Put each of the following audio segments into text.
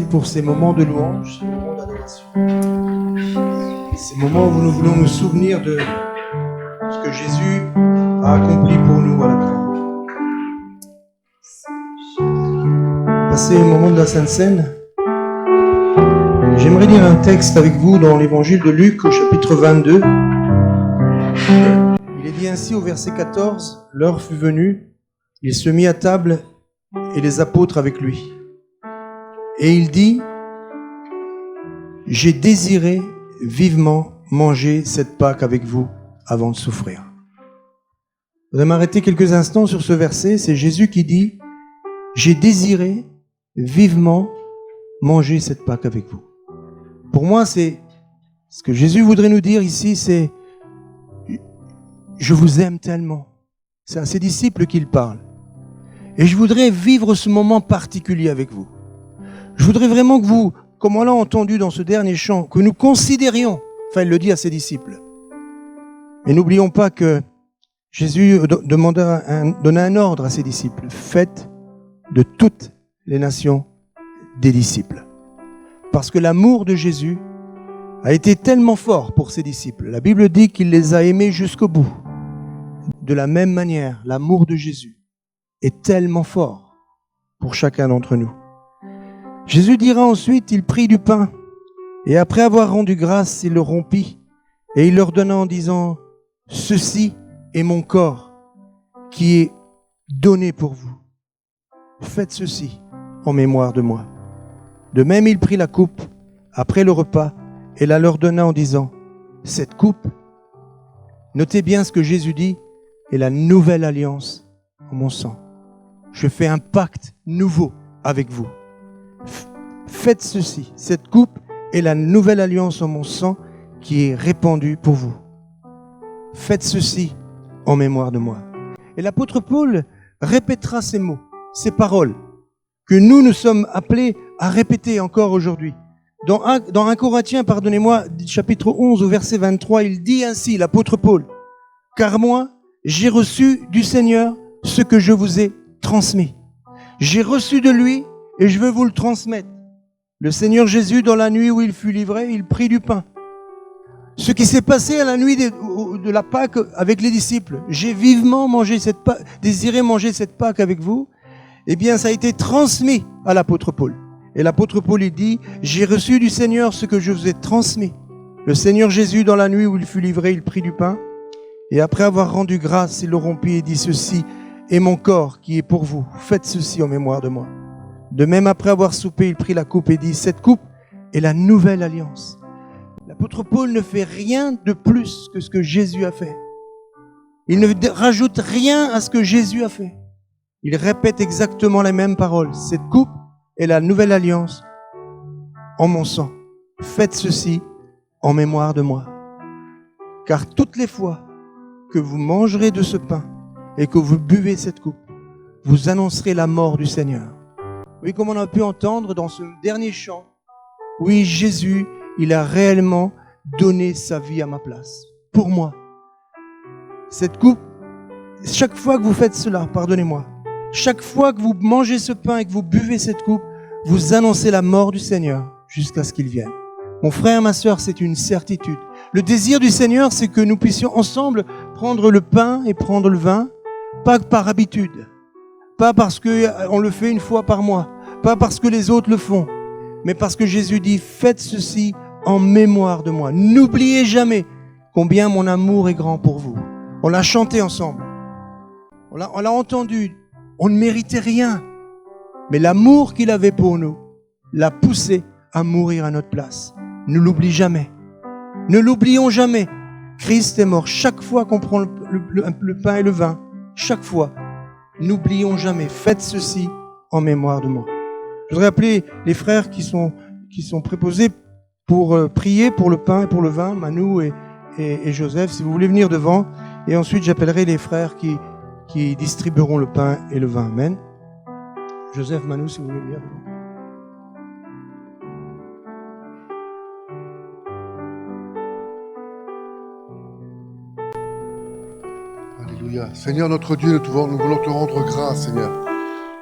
pour ces moments de louange, ces moments d'adoration. Ces moments où nous voulons nous souvenir de ce que Jésus a accompli pour nous à la croix. Passer au moment de la Sainte Seine, j'aimerais lire un texte avec vous dans l'évangile de Luc au chapitre 22. Il est dit ainsi au verset 14, « L'heure fut venue, il se mit à table et les apôtres avec lui. Et il dit, « J'ai désiré vivement manger cette Pâque avec vous avant de souffrir. » Vous allez m'arrêter quelques instants sur ce verset. C'est Jésus qui dit, « J'ai désiré vivement manger cette Pâque avec vous. » Pour moi, c'est ce que Jésus voudrait nous dire ici, c'est « Je vous aime tellement. » C'est à ses disciples qu'il parle. Et je voudrais vivre ce moment particulier avec vous. Je voudrais vraiment que vous, comme on l'a entendu dans ce dernier chant, que nous considérions, enfin il le dit à ses disciples. Mais n'oublions pas que Jésus donna un ordre à ses disciples. Faites de toutes les nations des disciples. Parce que l'amour de Jésus a été tellement fort pour ses disciples. La Bible dit qu'il les a aimés jusqu'au bout. De la même manière, l'amour de Jésus est tellement fort pour chacun d'entre nous. Jésus dira ensuite, il prit du pain, et après avoir rendu grâce, il le rompit, et il leur donna en disant, « Ceci est mon corps, qui est donné pour vous. Faites ceci en mémoire de moi. » De même, il prit la coupe, après le repas, et la leur donna en disant, « Cette coupe, notez bien ce que Jésus dit, est la nouvelle alliance en mon sang. Je fais un pacte nouveau avec vous. Faites ceci, cette coupe est la nouvelle alliance en mon sang qui est répandue pour vous. Faites ceci en mémoire de moi. » Et l'apôtre Paul répétera ces mots, ces paroles, que nous sommes appelés à répéter encore aujourd'hui. Dans 1 Corinthiens, pardonnez-moi, chapitre 11 au verset 23, il dit ainsi, l'apôtre Paul, « Car moi, j'ai reçu du Seigneur ce que je vous ai transmis. J'ai reçu de lui et je veux vous le transmettre. Le Seigneur Jésus, dans la nuit où il fut livré, il prit du pain. Ce qui s'est passé à la nuit de la Pâque avec les disciples, j'ai vivement désiré manger cette Pâque avec vous, eh bien ça a été transmis à l'apôtre Paul. Et l'apôtre Paul, il dit, j'ai reçu du Seigneur ce que je vous ai transmis. Le Seigneur Jésus, dans la nuit où il fut livré, il prit du pain, et après avoir rendu grâce, il le rompit et dit, ceci est mon corps qui est pour vous. Faites ceci en mémoire de moi. De même, après avoir soupé, il prit la coupe et dit, cette coupe est la nouvelle alliance. L'apôtre Paul ne fait rien de plus que ce que Jésus a fait. Il ne rajoute rien à ce que Jésus a fait. Il répète exactement les mêmes paroles. Cette coupe est la nouvelle alliance en mon sang. Faites ceci en mémoire de moi. Car toutes les fois que vous mangerez de ce pain et que vous buvez cette coupe, vous annoncerez la mort du Seigneur. Oui, comme on a pu entendre dans ce dernier chant, oui, Jésus, il a réellement donné sa vie à ma place, pour moi. Cette coupe, chaque fois que vous faites cela, pardonnez-moi, chaque fois que vous mangez ce pain et que vous buvez cette coupe, vous annoncez la mort du Seigneur jusqu'à ce qu'il vienne. Mon frère, ma sœur, c'est une certitude. Le désir du Seigneur, c'est que nous puissions ensemble prendre le pain et prendre le vin, pas par habitude, pas parce qu'on le fait une fois par mois, pas parce que les autres le font, mais parce que Jésus dit, faites ceci en mémoire de moi. N'oubliez jamais combien mon amour est grand pour vous. On l'a chanté ensemble. On l'a entendu. On ne méritait rien. Mais l'amour qu'il avait pour nous l'a poussé à mourir à notre place. Ne l'oublie jamais. Ne l'oublions jamais. Christ est mort chaque fois qu'on prend le pain et le vin. Chaque fois. N'oublions jamais. Faites ceci en mémoire de moi. Je voudrais appeler les frères qui sont préposés pour prier pour le pain et pour le vin, Manu et Joseph, si vous voulez venir devant. Et ensuite, j'appellerai les frères qui distribueront le pain et le vin. Amen. Joseph, Manu, si vous voulez venir devant. Alléluia. Seigneur notre Dieu, nous voulons te rendre grâce, Seigneur.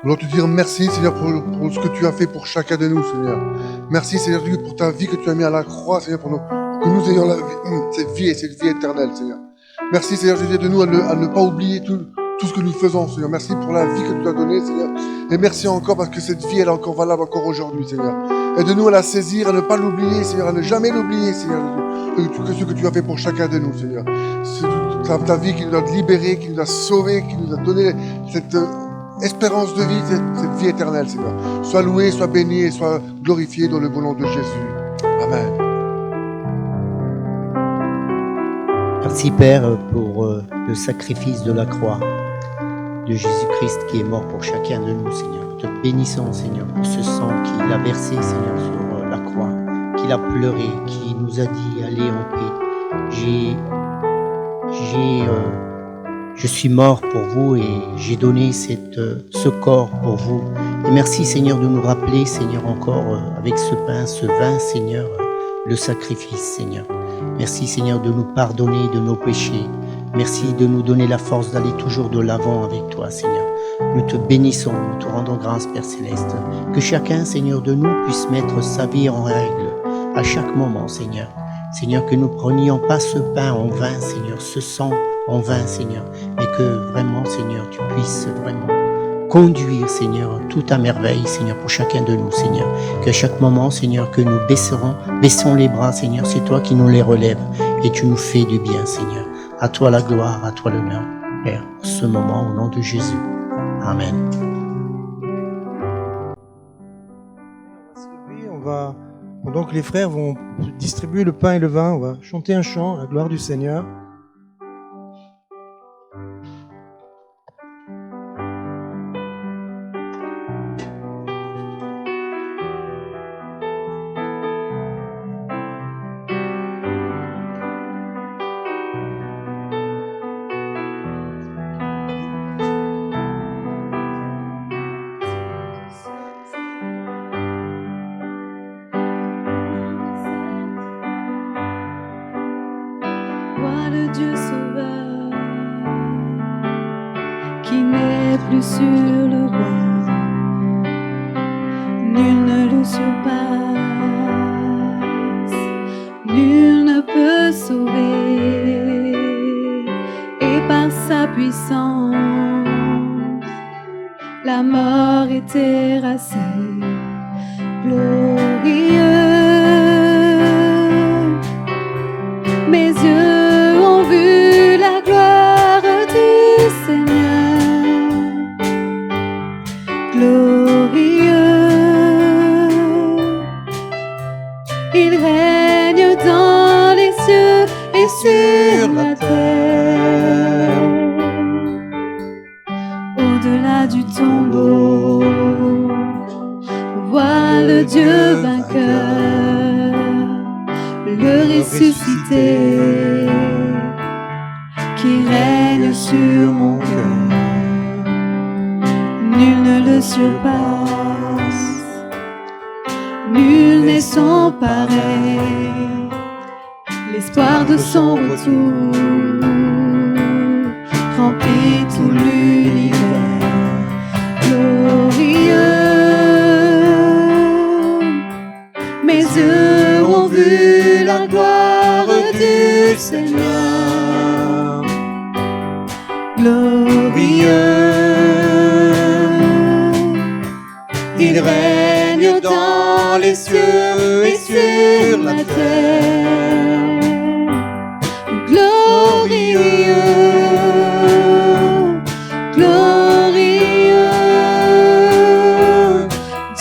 voulons te dire merci, Seigneur, pour ce que tu as fait pour chacun de nous, Seigneur. Merci, Seigneur, pour ta vie que tu as mis à la croix, Seigneur, pour que nous ayons cette vie et cette vie éternelle, Seigneur. Merci, Seigneur Jésus, de nous à ne pas oublier tout ce que nous faisons, Seigneur. Merci pour la vie que tu nous as donnée, Seigneur. Et merci encore parce que cette vie, elle est encore valable encore aujourd'hui, Seigneur. Aide-nous à la saisir, à ne pas l'oublier, Seigneur, à ne jamais l'oublier, Seigneur, ce que tu as fait pour chacun de nous, Seigneur. C'est ta vie qui nous a libérés, qui nous a sauvés, qui nous a donné cette espérance de vie, cette vie éternelle, Seigneur. Sois loué, sois béni et sois glorifié dans le beau nom de Jésus. Amen. Merci Père pour le sacrifice de la croix de Jésus-Christ qui est mort pour chacun de nous, Seigneur. Nous te bénissons, Seigneur, pour ce sang qu'il a versé, Seigneur, sur la croix, qu'il a pleuré, qui nous a dit « Allez en paix ». Je suis mort pour vous et j'ai donné ce corps pour vous. Et merci, Seigneur, de nous rappeler, Seigneur, encore avec ce pain, ce vin, Seigneur, le sacrifice, Seigneur. Merci, Seigneur, de nous pardonner de nos péchés. Merci de nous donner la force d'aller toujours de l'avant avec toi, Seigneur. Nous te bénissons, nous te rendons grâce, Père Céleste. Que chacun, Seigneur, de nous puisse mettre sa vie en règle à chaque moment, Seigneur. Seigneur, que nous prenions pas ce pain en vain, Seigneur, ce sang en vain, Seigneur, mais que vraiment, Seigneur, tu puisses vraiment conduire, Seigneur, tout à merveille, Seigneur, pour chacun de nous, Seigneur. Qu'à chaque moment, Seigneur, que nous baissons les bras, Seigneur, c'est toi qui nous les relèves et tu nous fais du bien, Seigneur. À toi la gloire, à toi l'honneur, Père, pour ce moment, au nom de Jésus. Amen. Pendant que les frères vont distribuer le pain et le vin, on va chanter un chant à la gloire du Seigneur. Dieu sauveur qui n'est plus sur le roi, nul ne le surpasse, nul ne peut sauver, et par sa puissance la mort est terrassée, glorieux. Mes yeux ont vu la gloire du Seigneur, glorieux. Il règne dans les cieux et sur la terre. Au-delà du tombeau, vois le Dieu vainqueur, le ressuscité, qui règne sur mon cœur. Nul ne le surpasse, nul n'est son pareil. L'espoir de son retour remplit tout l'univers, glorieux. Mes yeux ont vu la gloire du Seigneur, glorieux. Il règne dans les cieux et sur la terre, glorieux, glorieux.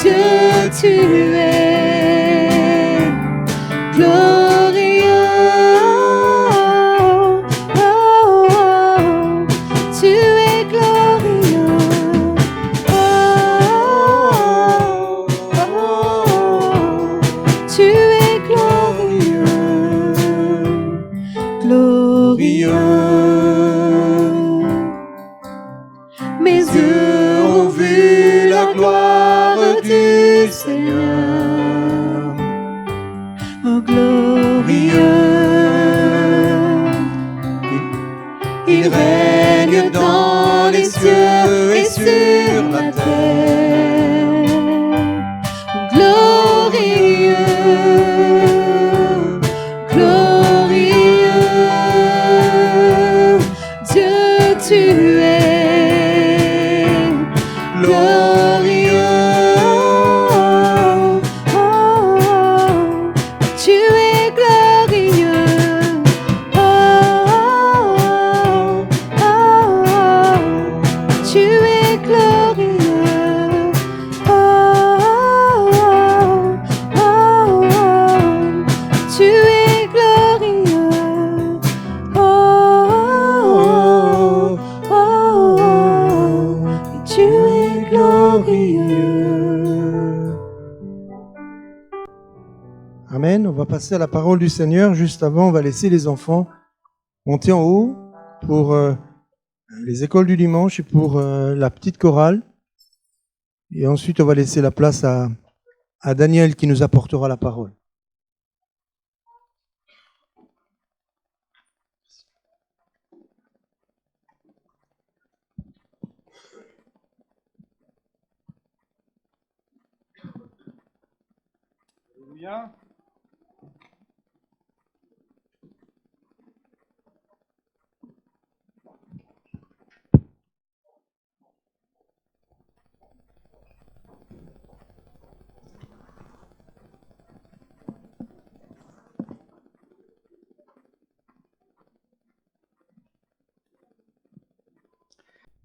Dieu, tu es glorieux, oh, oh, oh. Tu es glorieux, oh, oh, oh. Tu es glorieux, glorieux. Mes yeux ont vu la gloire du Seigneur, oh, glorieux. Il règne dans les cieux et sur la terre, va passer à la parole du Seigneur. Juste avant, on va laisser les enfants monter en haut pour les écoles du dimanche et pour la petite chorale. Et ensuite, on va laisser la place à Daniel qui nous apportera la parole. Alléluia.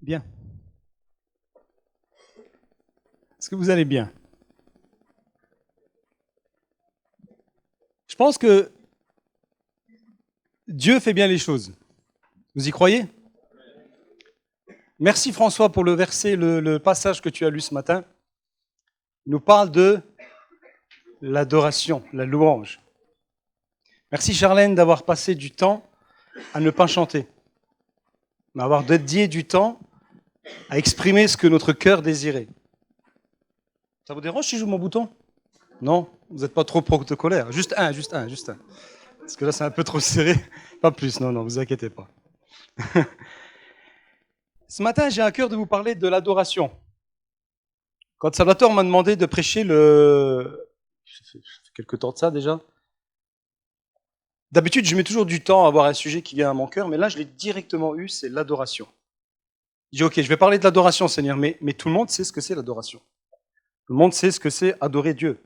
Bien. Est-ce que vous allez bien? Je pense que Dieu fait bien les choses. Vous y croyez? Merci François pour le verset, le passage que tu as lu ce matin. Il nous parle de l'adoration, la louange. Merci Charlène d'avoir passé du temps à ne pas chanter, mais avoir dédié du temps à exprimer ce que notre cœur désirait. Ça vous dérange si je joue mon bouton? Non, vous n'êtes pas trop protocolaire. Juste un. Parce que là, c'est un peu trop serré. Pas plus, non, vous inquiétez pas. Ce matin, j'ai à cœur de vous parler de l'adoration. Quand Salvatore m'a demandé de prêcher ça fait quelque temps de ça déjà. D'habitude, je mets toujours du temps à avoir un sujet qui vient à mon cœur, mais là, je l'ai directement eu, c'est l'adoration. Je dis, ok, je vais parler de l'adoration, Seigneur, mais tout le monde sait ce que c'est l'adoration. Tout le monde sait ce que c'est adorer Dieu.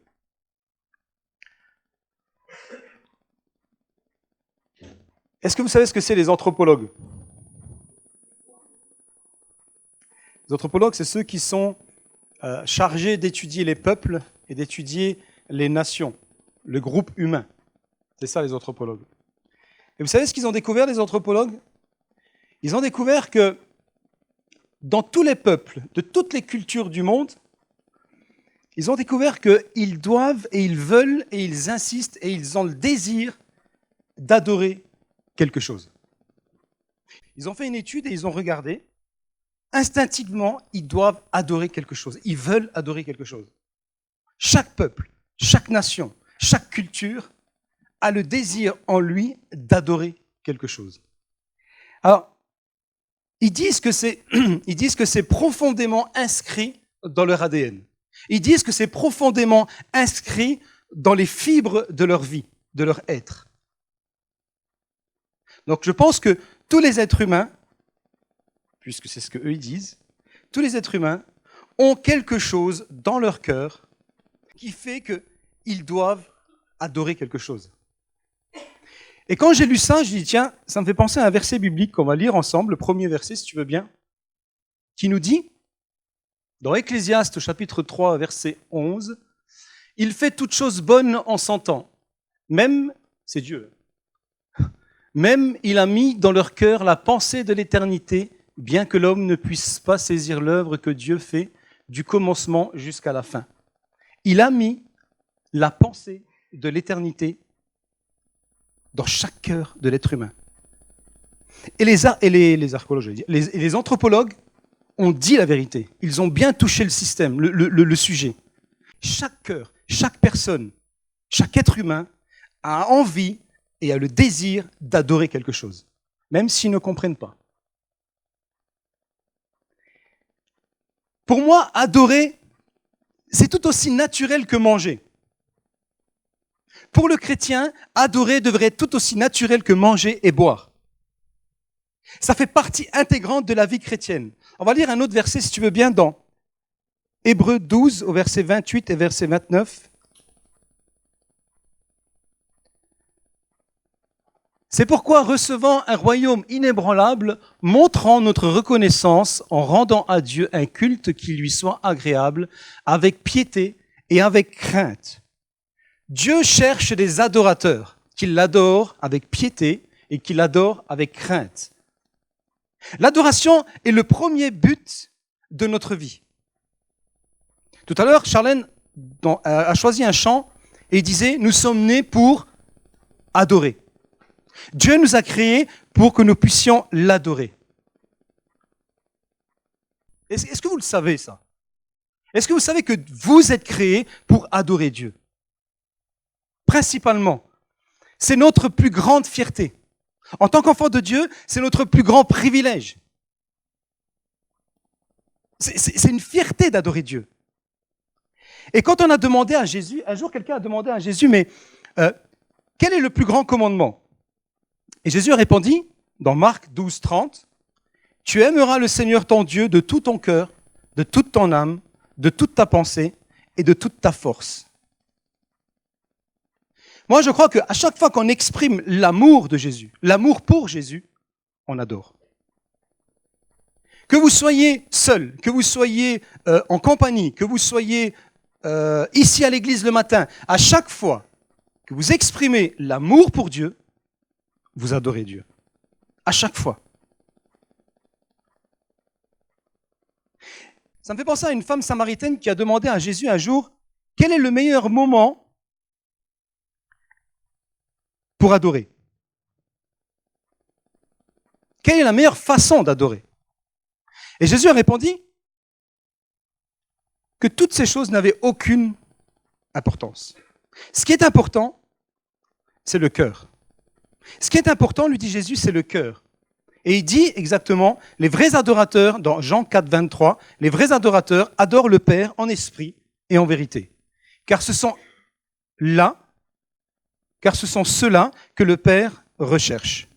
Est-ce que vous savez ce que c'est les anthropologues? Les anthropologues, c'est ceux qui sont chargés d'étudier les peuples et d'étudier les nations, le groupe humain. C'est ça les anthropologues. Et vous savez ce qu'ils ont découvert, les anthropologues? Ils ont découvert que dans tous les peuples, de toutes les cultures du monde, ils ont découvert qu'ils doivent et ils veulent et ils insistent et ils ont le désir d'adorer quelque chose. Ils ont fait une étude et ils ont regardé. Instinctivement, ils doivent adorer quelque chose. Ils veulent adorer quelque chose. Chaque peuple, chaque nation, chaque culture a le désir en lui d'adorer quelque chose. Alors, ils disent que c'est profondément inscrit dans leur ADN. Ils disent que c'est profondément inscrit dans les fibres de leur vie, de leur être. Donc je pense que tous les êtres humains, puisque c'est ce qu'eux ils disent, tous les êtres humains ont quelque chose dans leur cœur qui fait qu'ils doivent adorer quelque chose. Et quand j'ai lu ça, je dis tiens, ça me fait penser à un verset biblique qu'on va lire ensemble, le premier verset si tu veux bien, qui nous dit, dans Ecclésiaste chapitre 3 verset 11, « Il fait toutes choses bonnes en son temps, même, c'est Dieu, même il a mis dans leur cœur la pensée de l'éternité, bien que l'homme ne puisse pas saisir l'œuvre que Dieu fait du commencement jusqu'à la fin. Il a mis la pensée de l'éternité dans chaque cœur de l'être humain. » Et les archéologues, je veux dire, les anthropologues ont dit la vérité. Ils ont bien touché le système, le sujet. Chaque cœur, chaque personne, chaque être humain a envie et a le désir d'adorer quelque chose, même s'ils ne comprennent pas. Pour moi, adorer, c'est tout aussi naturel que manger. Pour le chrétien, adorer devrait être tout aussi naturel que manger et boire. Ça fait partie intégrante de la vie chrétienne. On va lire un autre verset, si tu veux bien, dans Hébreux 12, au verset 28 et verset 29. C'est pourquoi, recevant un royaume inébranlable, montrant notre reconnaissance en rendant à Dieu un culte qui lui soit agréable, avec piété et avec crainte. Dieu cherche des adorateurs, qui l'adorent avec piété et qui l'adorent avec crainte. L'adoration est le premier but de notre vie. Tout à l'heure, Charlène a choisi un chant Et il disait, nous sommes nés pour adorer. Dieu nous a créés pour que nous puissions l'adorer. Est-ce que vous le savez, ça? Est-ce que vous savez que vous êtes créés pour adorer Dieu? Principalement. C'est notre plus grande fierté. En tant qu'enfant de Dieu, c'est notre plus grand privilège. C'est une fierté d'adorer Dieu. Et quand on a demandé à Jésus, un jour quelqu'un a demandé à Jésus, mais quel est le plus grand commandement? Et Jésus a répondu, dans Marc 12, 30, « Tu aimeras le Seigneur ton Dieu de tout ton cœur, de toute ton âme, de toute ta pensée et de toute ta force. » Moi, je crois qu'à chaque fois qu'on exprime l'amour de Jésus, l'amour pour Jésus, on adore. Que vous soyez seul, que vous soyez en compagnie, que vous soyez ici à l'église le matin, à chaque fois que vous exprimez l'amour pour Dieu, vous adorez Dieu. À chaque fois. Ça me fait penser à une femme samaritaine qui a demandé à Jésus un jour, quel est le meilleur moment pour adorer? Quelle est la meilleure façon d'adorer? Et Jésus a répondu que toutes ces choses n'avaient aucune importance. Ce qui est important, c'est le cœur. Ce qui est important, lui dit Jésus, c'est le cœur. Et il dit exactement, les vrais adorateurs, dans Jean 4, 23, les vrais adorateurs adorent le Père en esprit et en vérité. Car ce sont ceux-là que le Père recherche.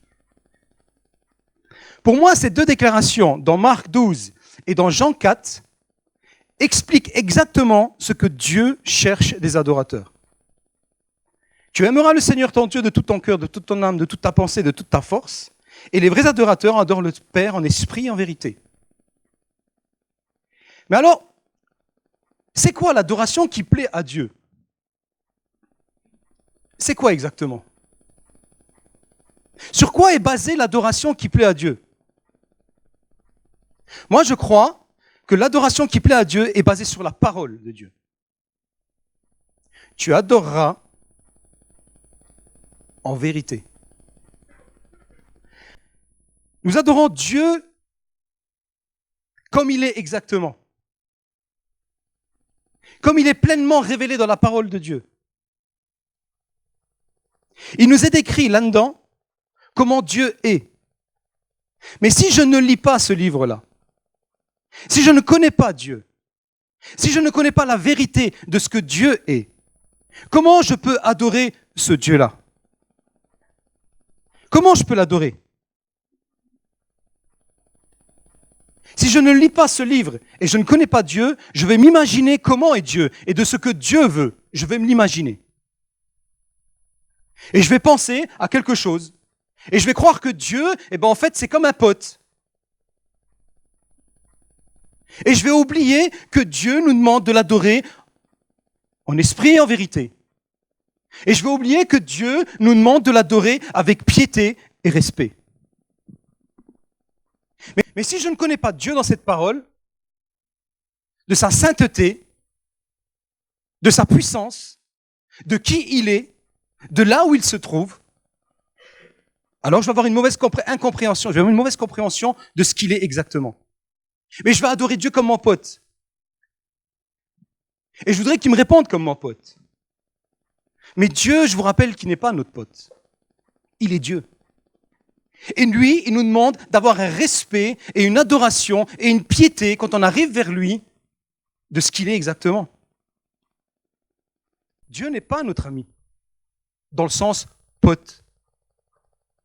Pour moi, ces deux déclarations, dans Marc 12 et dans Jean 4, expliquent exactement ce que Dieu cherche des adorateurs. Tu aimeras le Seigneur ton Dieu de tout ton cœur, de toute ton âme, de toute ta pensée, de toute ta force. Et les vrais adorateurs adorent le Père en esprit et en vérité. Mais alors, c'est quoi l'adoration qui plaît à Dieu? C'est quoi exactement? Sur quoi est basée l'adoration qui plaît à Dieu? Moi, je crois que l'adoration qui plaît à Dieu est basée sur la parole de Dieu. Tu adoreras en vérité. Nous adorons Dieu comme il est exactement. Comme il est pleinement révélé dans la parole de Dieu. Il nous est écrit là-dedans comment Dieu est. Mais si je ne lis pas ce livre-là, si je ne connais pas Dieu, si je ne connais pas la vérité de ce que Dieu est, comment je peux adorer ce Dieu-là? Comment je peux l'adorer? Si je ne lis pas ce livre et je ne connais pas Dieu, je vais m'imaginer comment est Dieu et de ce que Dieu veut. Je vais me l'imaginer. Et je vais penser à quelque chose. Et je vais croire que Dieu, en fait, c'est comme un pote. Et je vais oublier que Dieu nous demande de l'adorer en esprit et en vérité. Et je vais oublier que Dieu nous demande de l'adorer avec piété et respect. Mais si je ne connais pas Dieu dans cette parole, de sa sainteté, de sa puissance, de qui il est, de là où il se trouve, alors je vais avoir une mauvaise incompréhension, je vais avoir une mauvaise compréhension de ce qu'il est exactement. Mais je vais adorer Dieu comme mon pote. Et je voudrais qu'il me réponde comme mon pote. Mais Dieu, je vous rappelle qu'il n'est pas notre pote. Il est Dieu. Et lui, il nous demande d'avoir un respect et une adoration et une piété quand on arrive vers lui de ce qu'il est exactement. Dieu n'est pas notre ami, dans le sens pote.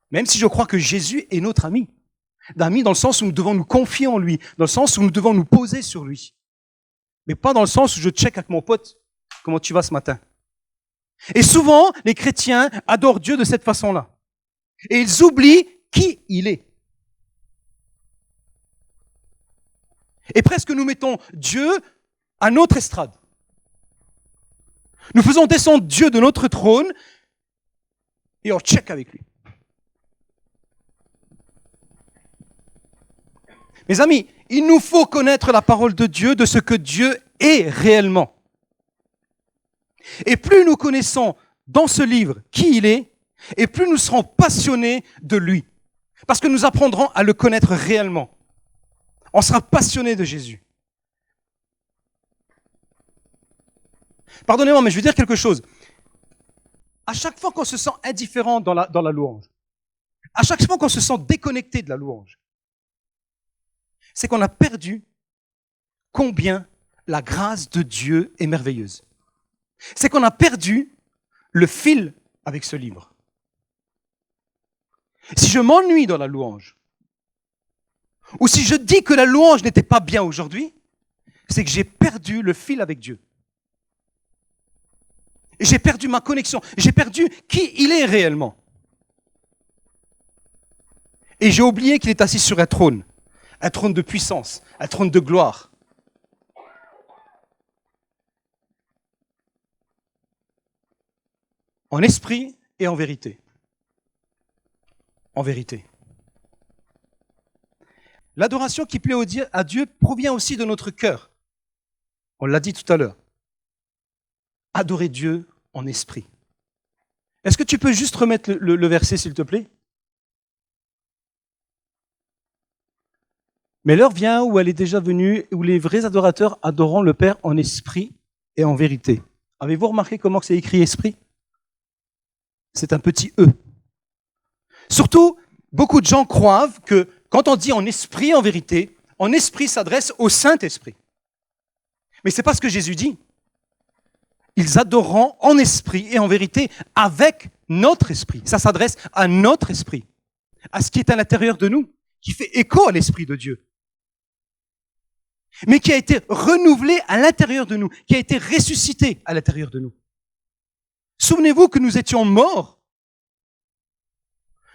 Même si je crois que Jésus est notre ami. D'ami dans le sens où nous devons nous confier en lui, dans le sens où nous devons nous poser sur lui. Mais pas dans le sens où je check avec mon pote, comment tu vas ce matin. Et souvent, les chrétiens adorent Dieu de cette façon-là. Et ils oublient qui il est. Et presque nous mettons Dieu à notre estrade. Nous faisons descendre Dieu de notre trône et on check avec lui. Mes amis, il nous faut connaître la parole de Dieu, de ce que Dieu est réellement. Et plus nous connaissons dans ce livre qui il est, et plus nous serons passionnés de lui. Parce que nous apprendrons à le connaître réellement. On sera passionnés de Jésus. Pardonnez-moi, mais je veux dire quelque chose. À chaque fois qu'on se sent indifférent dans la louange, à chaque fois qu'on se sent déconnecté de la louange, c'est qu'on a perdu combien la grâce de Dieu est merveilleuse. C'est qu'on a perdu le fil avec ce livre. Si je m'ennuie dans la louange, ou si je dis que la louange n'était pas bien aujourd'hui, c'est que j'ai perdu le fil avec Dieu. J'ai perdu ma connexion. J'ai perdu qui il est réellement. Et j'ai oublié qu'il est assis sur un trône de puissance, un trône de gloire. En esprit et en vérité. En vérité. L'adoration qui plaît à Dieu provient aussi de notre cœur. On l'a dit tout à l'heure. Adorer Dieu en esprit. Est-ce que tu peux juste remettre le verset, s'il te plaît? Mais l'heure vient où elle est déjà venue, où les vrais adorateurs adoreront le Père en esprit et en vérité. Avez-vous remarqué comment c'est écrit esprit? C'est un petit E. Surtout, beaucoup de gens croient que quand on dit en esprit, en vérité, en esprit s'adresse au Saint-Esprit. Mais ce n'est pas ce que Jésus dit. Ils adoreront en esprit et en vérité avec notre esprit. Ça s'adresse à notre esprit, à ce qui est à l'intérieur de nous, qui fait écho à l'Esprit de Dieu, mais qui a été renouvelé à l'intérieur de nous, qui a été ressuscité à l'intérieur de nous. Souvenez-vous que nous étions morts.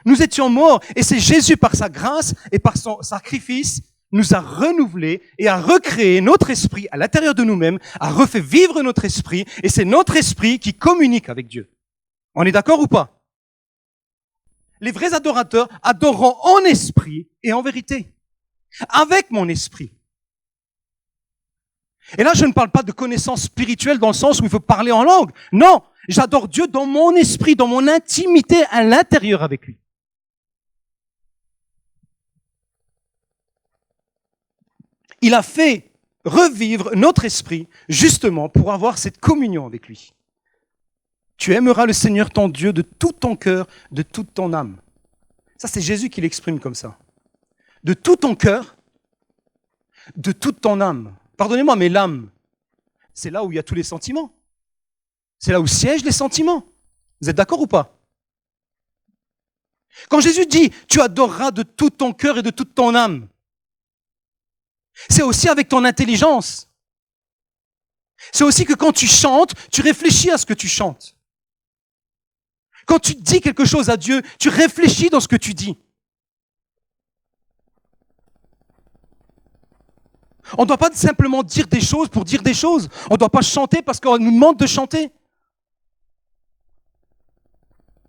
Nous étions morts et c'est Jésus par sa grâce et par son sacrifice nous a renouvelés et a recréé notre esprit à l'intérieur de nous-mêmes, a refait vivre notre esprit et c'est notre esprit qui communique avec Dieu. On est d'accord ou pas? Les vrais adorateurs adoreront en esprit et en vérité, avec mon esprit. Et là, je ne parle pas de connaissance spirituelle dans le sens où il faut parler en langue. Non, j'adore Dieu dans mon esprit, dans mon intimité à l'intérieur avec lui. Il a fait revivre notre esprit justement pour avoir cette communion avec lui. Tu aimeras le Seigneur ton Dieu de tout ton cœur, de toute ton âme. Ça, c'est Jésus qui l'exprime comme ça. De tout ton cœur, de toute ton âme. Pardonnez-moi, mais l'âme, c'est là où il y a tous les sentiments. C'est là où siègent les sentiments. Vous êtes d'accord ou pas? Quand Jésus dit « tu adoreras de tout ton cœur et de toute ton âme », c'est aussi avec ton intelligence. C'est aussi que quand tu chantes, tu réfléchis à ce que tu chantes. Quand tu dis quelque chose à Dieu, tu réfléchis dans ce que tu dis. On ne doit pas simplement dire des choses pour dire des choses. On ne doit pas chanter parce qu'on nous demande de chanter.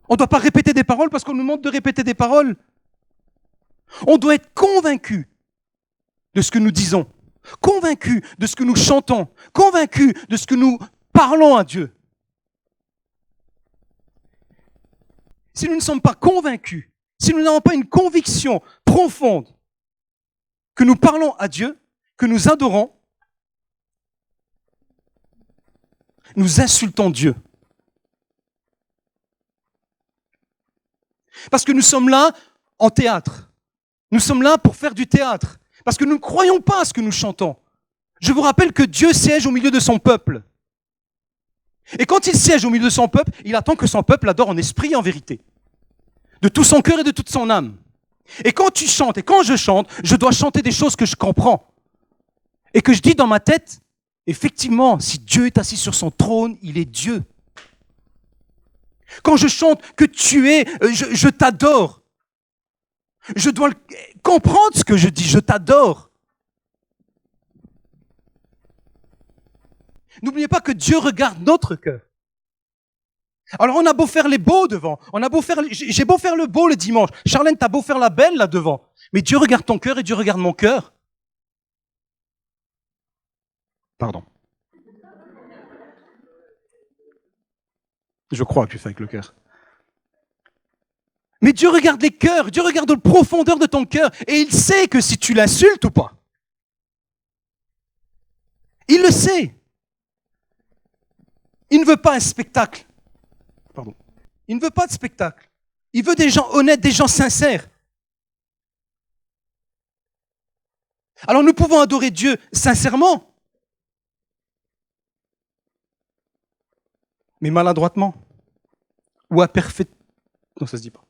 On ne doit pas répéter des paroles parce qu'on nous demande de répéter des paroles. On doit être convaincu de ce que nous disons, convaincu de ce que nous chantons, convaincu de ce que nous parlons à Dieu. Si nous ne sommes pas convaincus, si nous n'avons pas une conviction profonde que nous parlons à Dieu, que nous adorons, nous insultons Dieu. Parce que nous sommes là en théâtre. Nous sommes là pour faire du théâtre. Parce que nous ne croyons pas à ce que nous chantons. Je vous rappelle que Dieu siège au milieu de son peuple. Et quand il siège au milieu de son peuple, il attend que son peuple adore en esprit et en vérité. De tout son cœur et de toute son âme. Et quand tu chantes et quand je chante, je dois chanter des choses que je comprends. Et que je dis dans ma tête, effectivement, si Dieu est assis sur son trône, il est Dieu. Quand je chante que tu es, je t'adore. Je dois comprendre ce que je dis, je t'adore. N'oubliez pas que Dieu regarde notre cœur. Alors on a beau faire les beaux devant, j'ai beau faire le beau le dimanche, Charlène, t'as beau faire la belle là devant, mais Dieu regarde ton cœur et Dieu regarde mon cœur. Pardon. Je crois que tu fais avec le cœur. Mais Dieu regarde les cœurs, Dieu regarde la profondeur de ton cœur et il sait que si tu l'insultes ou pas. Il le sait. Il ne veut pas un spectacle. Pardon. Il ne veut pas de spectacle. Il veut des gens honnêtes, des gens sincères. Alors nous pouvons adorer Dieu sincèrement, mais maladroitement ou imparfaitement. Non, ça se dit pas.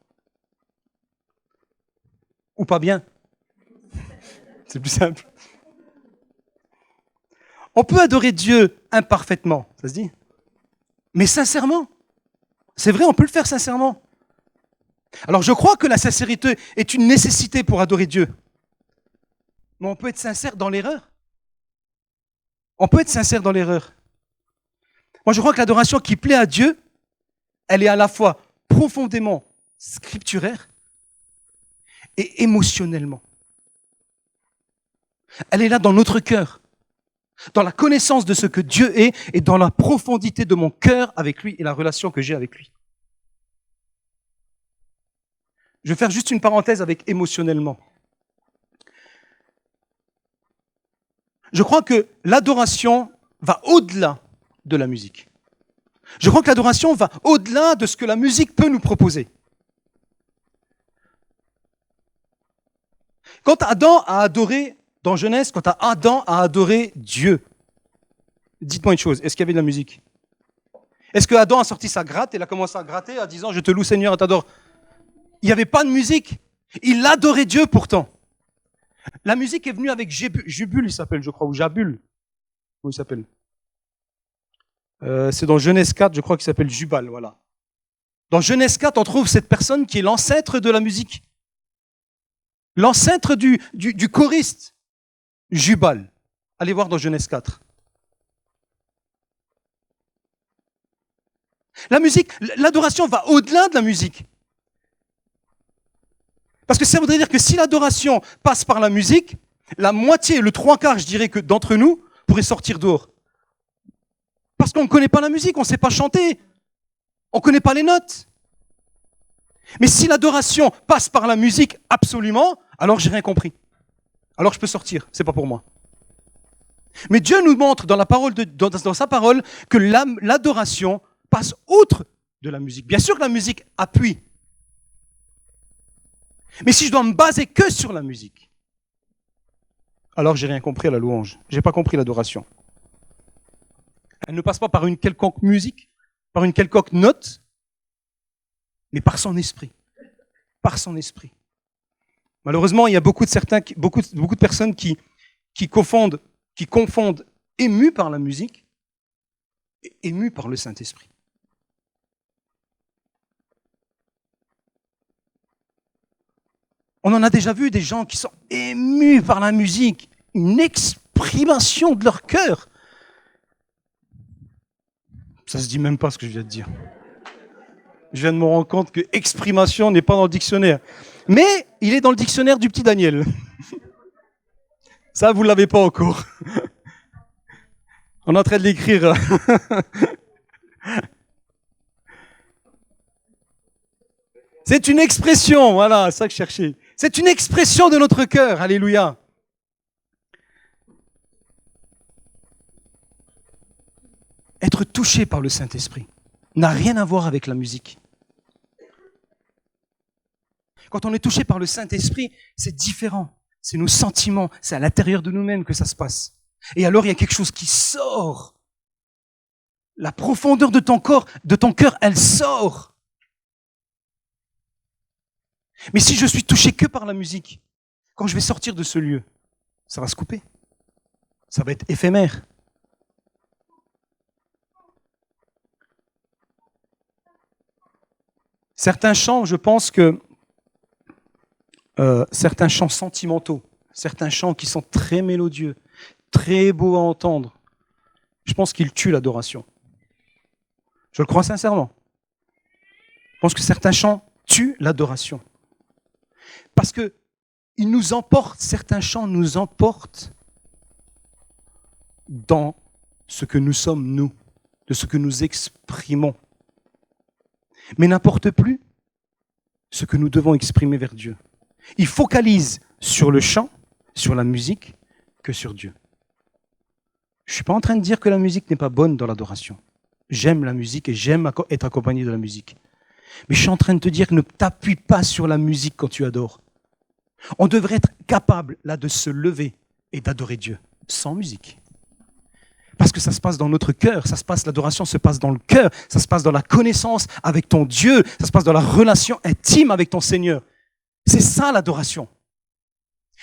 Ou pas bien. C'est plus simple. On peut adorer Dieu imparfaitement, ça se dit, mais sincèrement. C'est vrai, on peut le faire sincèrement. Alors je crois que la sincérité est une nécessité pour adorer Dieu. Mais on peut être sincère dans l'erreur. On peut être sincère dans l'erreur. Moi je crois que l'adoration qui plaît à Dieu, elle est à la fois profondément scripturaire et émotionnellement. Elle est là dans notre cœur, dans la connaissance de ce que Dieu est et dans la profondité de mon cœur avec lui et la relation que j'ai avec lui. Je vais faire juste une parenthèse avec émotionnellement. Je crois que l'adoration va au-delà de la musique. Je crois que l'adoration va au-delà de ce que la musique peut nous proposer. Quand Adam a adoré, dans Genèse, quand Adam a adoré Dieu, dites-moi une chose, est-ce qu'il y avait de la musique? Est-ce que Adam a sorti sa gratte et il a commencé à gratter en disant « Je te loue Seigneur et t'adore » Il n'y avait pas de musique. Il adorait Dieu pourtant. La musique est venue avec Jubul, il s'appelle, je crois, ou Jabul. Comment il s'appelle? C'est dans Genèse 4, je crois qu'il s'appelle Jubal, voilà. Dans Genèse 4, on trouve cette personne qui est l'ancêtre de la musique. L'ancêtre du choriste, Jubal. Allez voir dans Genèse 4. La musique, l'adoration va au-delà de la musique. Parce que ça voudrait dire que si l'adoration passe par la musique, la moitié, le trois quarts, je dirais que d'entre nous, pourraient sortir dehors. Parce qu'on ne connaît pas la musique, on ne sait pas chanter, on ne connaît pas les notes. Mais si l'adoration passe par la musique absolument, alors j'ai rien compris. Alors je peux sortir, c'est pas pour moi. Mais Dieu nous montre dans sa parole que l'adoration passe outre de la musique. Bien sûr que la musique appuie. Mais si je dois me baser que sur la musique, alors j'ai rien compris à la louange. J'ai pas compris l'adoration. Elle ne passe pas par une quelconque musique, par une quelconque note, mais par son esprit. Par son esprit. Malheureusement, il y a beaucoup de personnes qui confondent ému par la musique et ému par le Saint-Esprit. On en a déjà vu des gens qui sont émus par la musique, une exprimation de leur cœur. Ça se dit même pas ce que je viens de dire. Je viens de me rendre compte que exprimation n'est pas dans le dictionnaire. Mais il est dans le dictionnaire du petit Daniel. Ça, vous ne l'avez pas encore. On est en train de l'écrire. C'est une expression, voilà, c'est ça que je cherchais. C'est une expression de notre cœur, alléluia. Être touché par le Saint-Esprit n'a rien à voir avec la musique. Quand on est touché par le Saint-Esprit, c'est différent. C'est nos sentiments, c'est à l'intérieur de nous-mêmes que ça se passe. Et alors, il y a quelque chose qui sort. La profondeur de ton corps, de ton cœur, elle sort. Mais si je suis touché que par la musique, quand je vais sortir de ce lieu, ça va se couper. Ça va être éphémère. Certains chants, je pense que certains chants sentimentaux, certains chants qui sont très mélodieux, très beaux à entendre, je pense qu'ils tuent l'adoration. Je le crois sincèrement. Je pense que certains chants tuent l'adoration. Parce que ils nous emportent, certains chants nous emportent dans ce que nous sommes, nous, de ce que nous exprimons. mais n'apporte plus ce que nous devons exprimer vers Dieu. Il focalise sur le chant, sur la musique, que sur Dieu. Je ne suis pas en train de dire que la musique n'est pas bonne dans l'adoration. J'aime la musique et j'aime être accompagné de la musique. Mais je suis en train de te dire que ne t'appuie pas sur la musique quand tu adores. On devrait être capable là de se lever et d'adorer Dieu sans musique. Parce que ça se passe dans notre cœur, l'adoration se passe dans le cœur, ça se passe dans la connaissance avec ton Dieu, ça se passe dans la relation intime avec ton Seigneur. C'est ça l'adoration.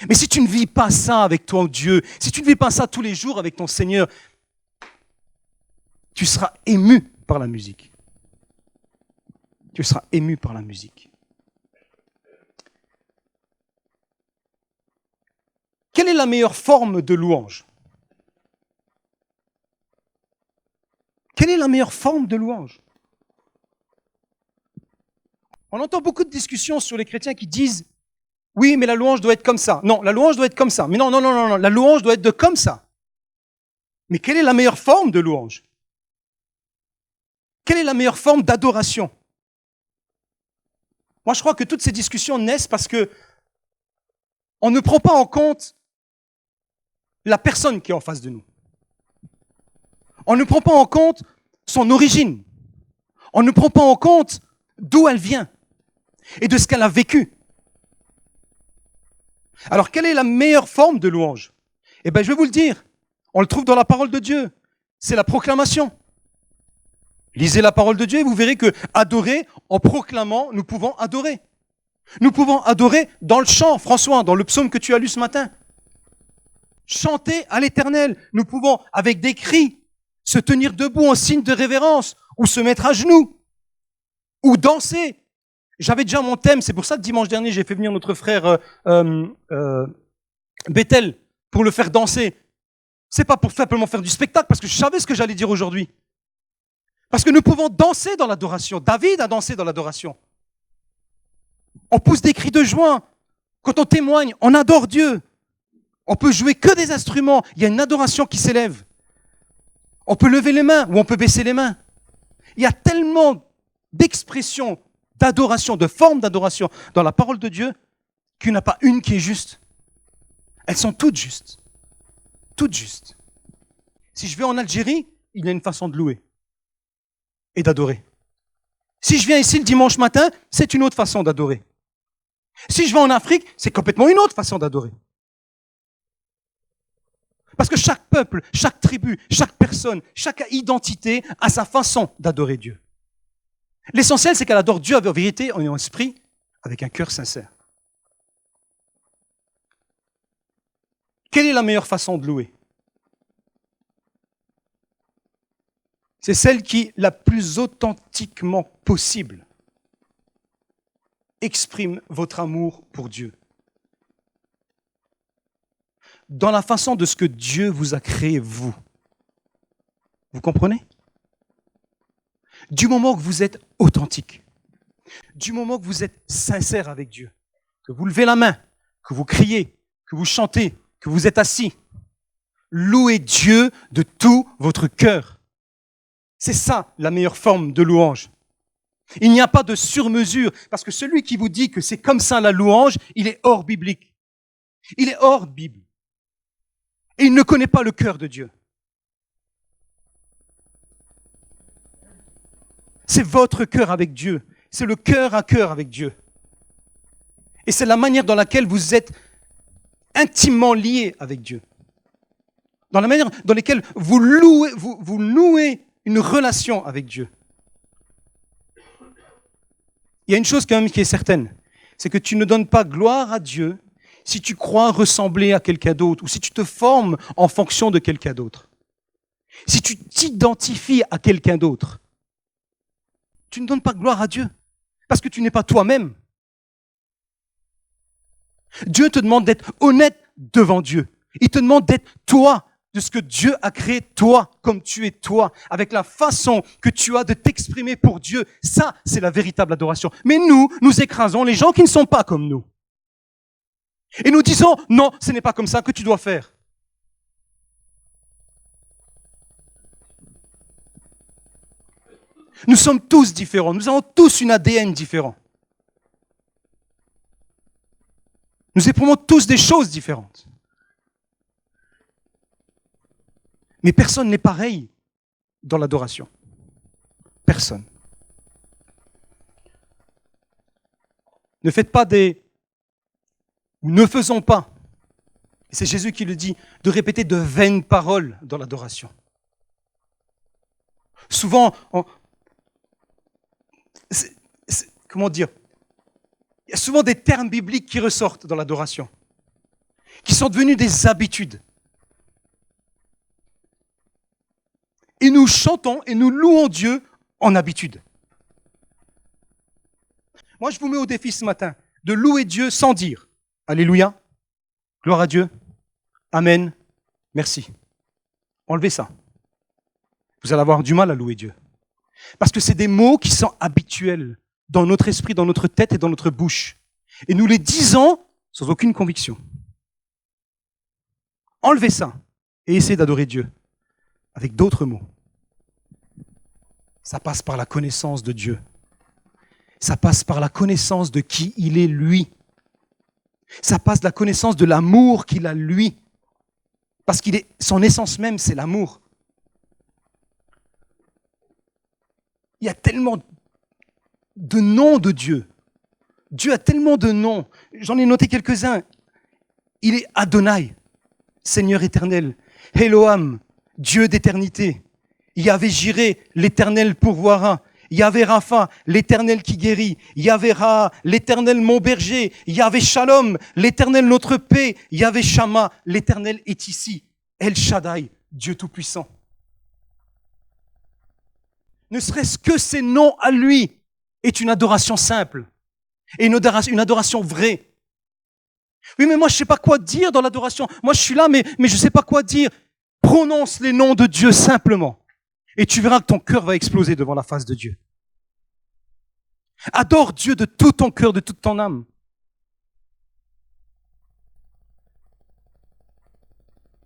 Mais si tu ne vis pas ça avec ton Dieu, si tu ne vis pas ça tous les jours avec ton Seigneur, tu seras ému par la musique. Tu seras ému par la musique. Quelle est la meilleure forme de louange ? Quelle est la meilleure forme de louange ? On entend beaucoup de discussions sur les chrétiens qui disent « Oui, mais la louange doit être comme ça. Non, la louange doit être comme ça. Mais non, la louange doit être de comme ça. » Mais quelle est la meilleure forme de louange ? Quelle est la meilleure forme d'adoration ? Moi, je crois que toutes ces discussions naissent parce que on ne prend pas en compte la personne qui est en face de nous. On ne prend pas en compte son origine. On ne prend pas en compte d'où elle vient et de ce qu'elle a vécu. Alors, quelle est la meilleure forme de louange ? Eh bien, je vais vous le dire. On le trouve dans la parole de Dieu. C'est la proclamation. Lisez la parole de Dieu et vous verrez que adorer, en proclamant, nous pouvons adorer. Nous pouvons adorer dans le chant, François, dans le psaume que tu as lu ce matin. Chanter à l'Éternel. Nous pouvons, avec des cris, se tenir debout en signe de révérence, ou se mettre à genoux, ou danser. J'avais déjà mon thème, c'est pour ça que dimanche dernier, j'ai fait venir notre frère Bethel pour le faire danser. C'est pas pour simplement faire du spectacle, parce que je savais ce que j'allais dire aujourd'hui. Parce que nous pouvons danser dans l'adoration. David a dansé dans l'adoration. On pousse des cris de joie. Quand on témoigne, on adore Dieu. On peut jouer que des instruments. Il y a une adoration qui s'élève. On peut lever les mains ou on peut baisser les mains. Il y a tellement d'expressions d'adoration, de formes d'adoration dans la parole de Dieu qu'il n'y en a pas une qui est juste. Elles sont toutes justes. Toutes justes. Si je vais en Algérie, il y a une façon de louer et d'adorer. Si je viens ici le dimanche matin, c'est une autre façon d'adorer. Si je vais en Afrique, c'est complètement une autre façon d'adorer. Parce que chaque peuple, chaque tribu, chaque personne, chaque identité a sa façon d'adorer Dieu. L'essentiel, c'est qu'elle adore Dieu en vérité, en esprit, avec un cœur sincère. Quelle est la meilleure façon de louer ? C'est celle qui, la plus authentiquement possible, exprime votre amour pour Dieu. Dans la façon de ce que Dieu vous a créé, vous. Vous comprenez ? Du moment que vous êtes authentique, du moment que vous êtes sincère avec Dieu, que vous levez la main, que vous criez, que vous chantez, que vous êtes assis, louez Dieu de tout votre cœur. C'est ça la meilleure forme de louange. Il n'y a pas de surmesure, parce que celui qui vous dit que c'est comme ça la louange, il est hors biblique. Il est hors Bible. Et il ne connaît pas le cœur de Dieu. C'est votre cœur avec Dieu. C'est le cœur à cœur avec Dieu. Et c'est la manière dans laquelle vous êtes intimement liés avec Dieu. Dans la manière dans laquelle vous nouez une relation avec Dieu. Il y a une chose quand même qui est certaine, c'est que tu ne donnes pas gloire à Dieu si tu crois ressembler à quelqu'un d'autre ou si tu te formes en fonction de quelqu'un d'autre. Si tu t'identifies à quelqu'un d'autre, tu ne donnes pas gloire à Dieu parce que tu n'es pas toi-même. Dieu te demande d'être honnête devant Dieu. Il te demande d'être toi, de ce que Dieu a créé toi, comme tu es toi, avec la façon que tu as de t'exprimer pour Dieu. Ça, c'est la véritable adoration. Mais nous écrasons les gens qui ne sont pas comme nous. Et nous disons, non, ce n'est pas comme ça que tu dois faire. Nous sommes tous différents. Nous avons tous une ADN différent. Nous éprouvons tous des choses différentes. Mais personne n'est pareil dans l'adoration. Personne. Ne faites pas ou ne faisons pas, et c'est Jésus qui le dit, de répéter de vaines paroles dans l'adoration. Souvent, comment dire, il y a souvent des termes bibliques qui ressortent dans l'adoration, qui sont devenus des habitudes. Et nous chantons et nous louons Dieu en habitude. Moi, je vous mets au défi ce matin de louer Dieu sans dire « Alléluia, gloire à Dieu, Amen, merci ». Enlevez ça. Vous allez avoir du mal à louer Dieu. Parce que c'est des mots qui sont habituels dans notre esprit, dans notre tête et dans notre bouche. Et nous les disons sans aucune conviction. Enlevez ça et essayez d'adorer Dieu avec d'autres mots. Ça passe par la connaissance de Dieu. Ça passe par la connaissance de qui il est lui. Ça passe de la connaissance de l'amour qu'il a lui. Parce son essence même, c'est l'amour. Il y a tellement de noms de Dieu. Dieu a tellement de noms. J'en ai noté quelques-uns. Il est Adonai, Seigneur éternel. Elohim, Dieu d'éternité. Yahvé Jiré, l'éternel pourvoira. Yahvé Rapha, l'éternel qui guérit. Yahvé Ra, l'éternel mon berger. Yahvé Shalom, l'éternel notre paix. Yahvé Shama, l'éternel est ici. El Shaddai, Dieu tout-puissant. Ne serait-ce que ces noms à lui est une adoration simple et une adoration vraie. Oui, mais moi, je ne sais pas quoi dire dans l'adoration. Moi, je suis là, mais je ne sais pas quoi dire. Prononce les noms de Dieu simplement. Et tu verras que ton cœur va exploser devant la face de Dieu. Adore Dieu de tout ton cœur, de toute ton âme.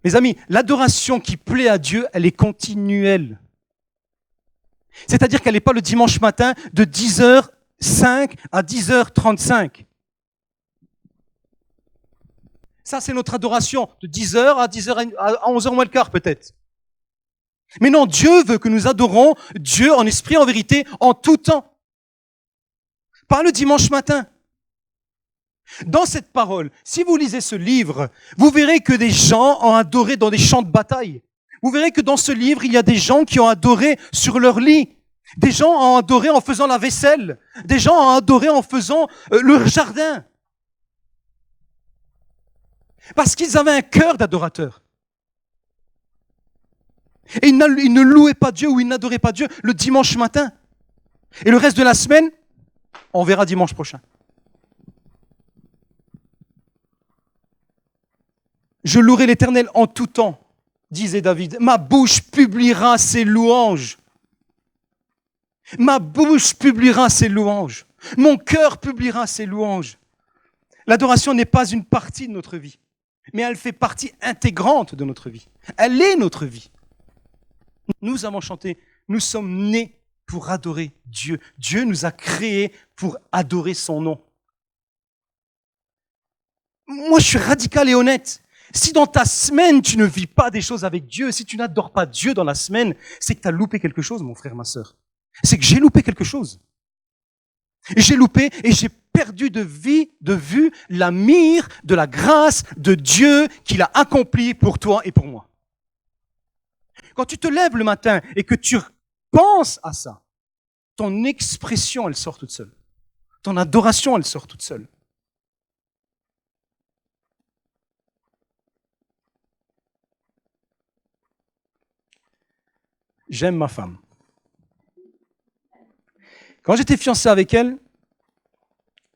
Mes amis, l'adoration qui plaît à Dieu, elle est continuelle. C'est-à-dire qu'elle n'est pas le dimanche matin de 10h05 à 10h35. Ça, c'est notre adoration de 10h à 11h moins le quart peut-être. Mais non, Dieu veut que nous adorons Dieu en esprit, en vérité, en tout temps. Pas le dimanche matin. Dans cette parole, si vous lisez ce livre, vous verrez que des gens ont adoré dans des champs de bataille. Vous verrez que dans ce livre, il y a des gens qui ont adoré sur leur lit. Des gens ont adoré en faisant la vaisselle. Des gens ont adoré en faisant leur jardin. Parce qu'ils avaient un cœur d'adorateur. Et ils ne louaient pas Dieu ou ils n'adoraient pas Dieu le dimanche matin. Et le reste de la semaine, on verra dimanche prochain. Je louerai l'Éternel en tout temps, disait David. Ma bouche publiera ses louanges. Ma bouche publiera ses louanges. Mon cœur publiera ses louanges. L'adoration n'est pas une partie de notre vie, mais elle fait partie intégrante de notre vie. Elle est notre vie. Nous avons chanté, nous sommes nés pour adorer Dieu. Dieu nous a créés pour adorer son nom. Moi, je suis radical et honnête. Si dans ta semaine, tu ne vis pas des choses avec Dieu, si tu n'adores pas Dieu dans la semaine, c'est que tu as loupé quelque chose, mon frère, ma sœur. C'est que j'ai loupé quelque chose. J'ai loupé et j'ai perdu de vue la mire de la grâce de Dieu qu'il a accomplie pour toi et pour moi. Quand tu te lèves le matin et que tu penses à ça, ton expression, elle sort toute seule. Ton adoration, elle sort toute seule. J'aime ma femme. Quand j'étais fiancé avec elle,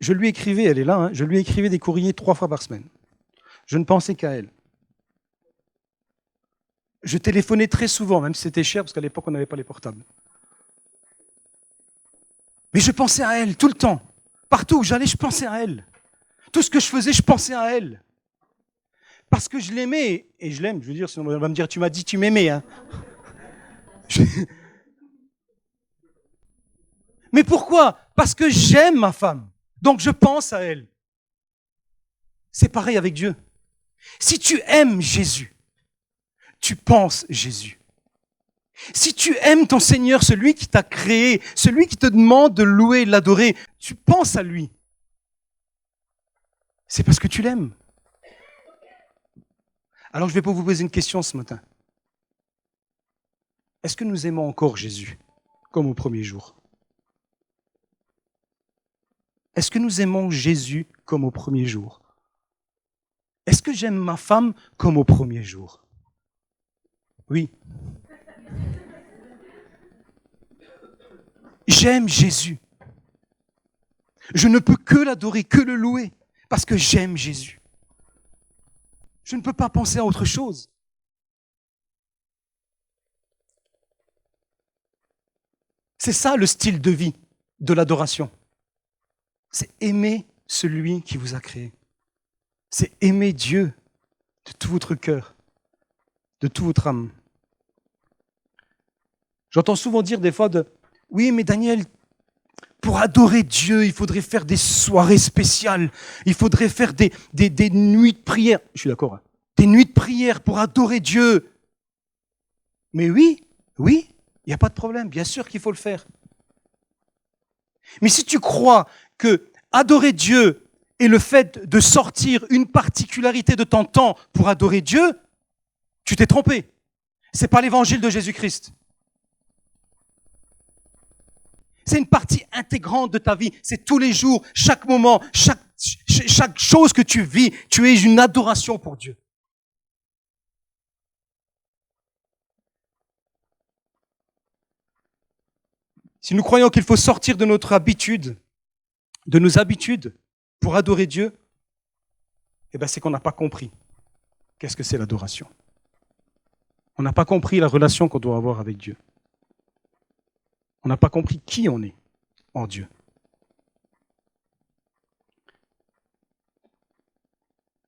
je lui écrivais, elle est là, je lui écrivais des courriers 3 fois par semaine. Je ne pensais qu'à elle. Je téléphonais très souvent, même si c'était cher, parce qu'à l'époque, on n'avait pas les portables. Mais je pensais à elle tout le temps. Partout où j'allais, je pensais à elle. Tout ce que je faisais, je pensais à elle. Parce que je l'aimais, et je l'aime, je veux dire, sinon on va me dire, tu m'as dit tu m'aimais. Mais pourquoi? Parce que j'aime ma femme. Donc je pense à elle. C'est pareil avec Dieu. Si tu aimes Jésus, tu penses Jésus. Si tu aimes ton Seigneur, celui qui t'a créé, celui qui te demande de louer, de l'adorer, tu penses à lui. C'est parce que tu l'aimes. Alors je vais vous poser une question ce matin. Est-ce que nous aimons encore Jésus comme au premier jour? Est-ce que nous aimons Jésus comme au premier jour? Est-ce que j'aime ma femme comme au premier jour? Oui. J'aime Jésus. Je ne peux que l'adorer, que le louer, parce que j'aime Jésus. Je ne peux pas penser à autre chose. C'est ça le style de vie de l'adoration. C'est aimer celui qui vous a créé. C'est aimer Dieu de tout votre cœur, de toute votre âme. J'entends souvent dire des fois oui, mais Daniel, pour adorer Dieu, il faudrait faire des soirées spéciales. Il faudrait faire des nuits de prière. Je suis d'accord. Hein. Des nuits de prière pour adorer Dieu. Mais oui, il n'y a pas de problème. Bien sûr qu'il faut le faire. Mais si tu crois que adorer Dieu est le fait de sortir une particularité de ton temps pour adorer Dieu, tu t'es trompé. Ce n'est pas l'évangile de Jésus-Christ. C'est une partie intégrante de ta vie. C'est tous les jours, chaque moment, chaque chose que tu vis, tu es une adoration pour Dieu. Si nous croyons qu'il faut sortir de nos habitudes pour adorer Dieu, c'est qu'on n'a pas compris qu'est-ce que c'est l'adoration. On n'a pas compris la relation qu'on doit avoir avec Dieu. On n'a pas compris qui on est en Dieu.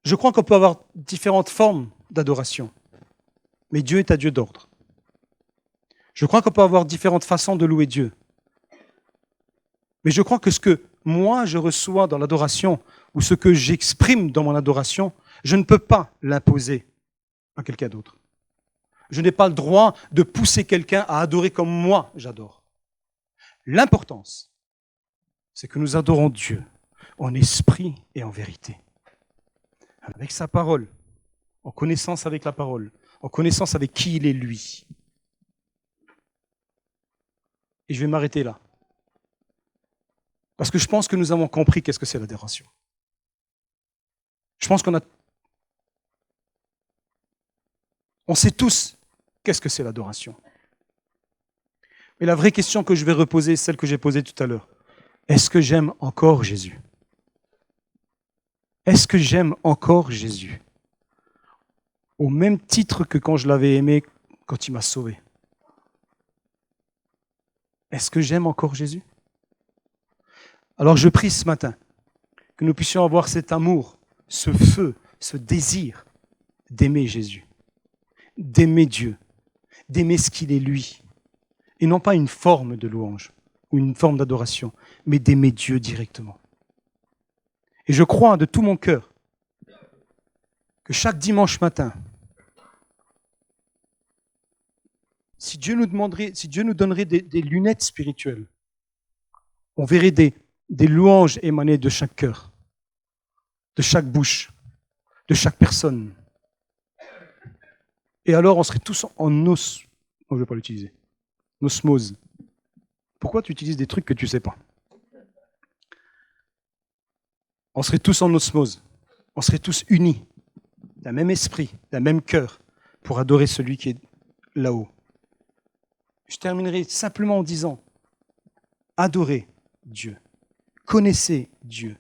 Je crois qu'on peut avoir différentes formes d'adoration, mais Dieu est un Dieu d'ordre. Je crois qu'on peut avoir différentes façons de louer Dieu. Mais je crois que ce que moi je reçois dans l'adoration, ou ce que j'exprime dans mon adoration, je ne peux pas l'imposer à quelqu'un d'autre. Je n'ai pas le droit de pousser quelqu'un à adorer comme moi j'adore. L'importance, c'est que nous adorons Dieu en esprit et en vérité. Avec sa parole, en connaissance avec la parole, en connaissance avec qui il est lui. Et je vais m'arrêter là. Parce que je pense que nous avons compris qu'est-ce que c'est l'adoration. Je pense on sait tous qu'est-ce que c'est l'adoration. Mais la vraie question que je vais reposer, celle que j'ai posée tout à l'heure. Est-ce que j'aime encore Jésus? Est-ce que j'aime encore Jésus? Au même titre que quand je l'avais aimé, quand il m'a sauvé. Est-ce que j'aime encore Jésus? Alors je prie ce matin que nous puissions avoir cet amour, ce feu, ce désir d'aimer Jésus, d'aimer Dieu, d'aimer ce qu'il est lui. Et non pas une forme de louange ou une forme d'adoration, mais d'aimer Dieu directement. Et je crois de tout mon cœur que chaque dimanche matin, si Dieu nous donnerait des lunettes spirituelles, on verrait des louanges émaner de chaque cœur, de chaque bouche, de chaque personne. Et alors on serait tous en os. Non, je ne vais pas l'utiliser. Osmose. Pourquoi tu utilises des trucs que tu ne sais pas? On serait tous en osmose. On serait tous unis, d'un même esprit, d'un même cœur, pour adorer celui qui est là-haut. Je terminerai simplement en disant, adorez Dieu, connaissez Dieu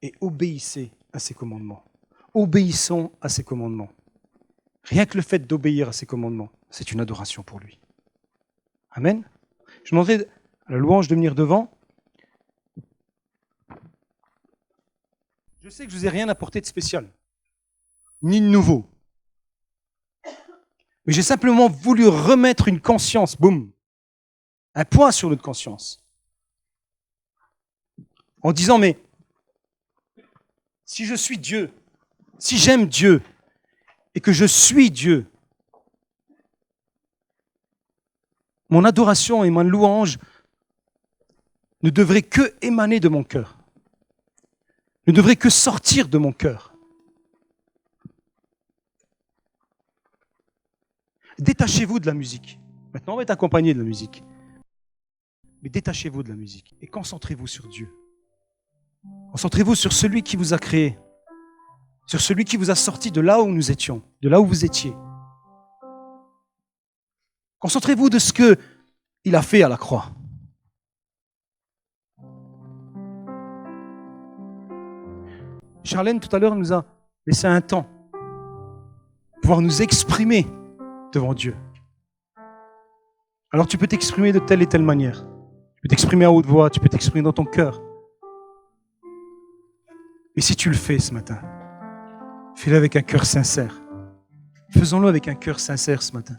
et obéissez à ses commandements. Obéissons à ses commandements. Rien que le fait d'obéir à ses commandements, c'est une adoration pour lui. Amen. Je demanderai à la louange de venir devant. Je sais que je ne vous ai rien apporté de spécial, ni de nouveau. Mais j'ai simplement voulu remettre une conscience, boum, un point sur notre conscience. en disant, mais si je suis Dieu, si j'aime Dieu et que je suis Dieu, mon adoration et ma louange ne devraient que émaner de mon cœur, ne devraient que sortir de mon cœur. Détachez-vous de la musique. Maintenant, on va être accompagné de la musique. Mais détachez-vous de la musique et concentrez-vous sur Dieu. Concentrez-vous sur celui qui vous a créé, sur celui qui vous a sorti de là où nous étions, de là où vous étiez. Concentrez-vous de ce qu'il a fait à la croix. Charlène, tout à l'heure, nous a laissé un temps pour pouvoir nous exprimer devant Dieu. Alors tu peux t'exprimer de telle et telle manière. Tu peux t'exprimer à haute voix, tu peux t'exprimer dans ton cœur. Et si tu le fais ce matin, fais-le avec un cœur sincère. Faisons-le avec un cœur sincère ce matin.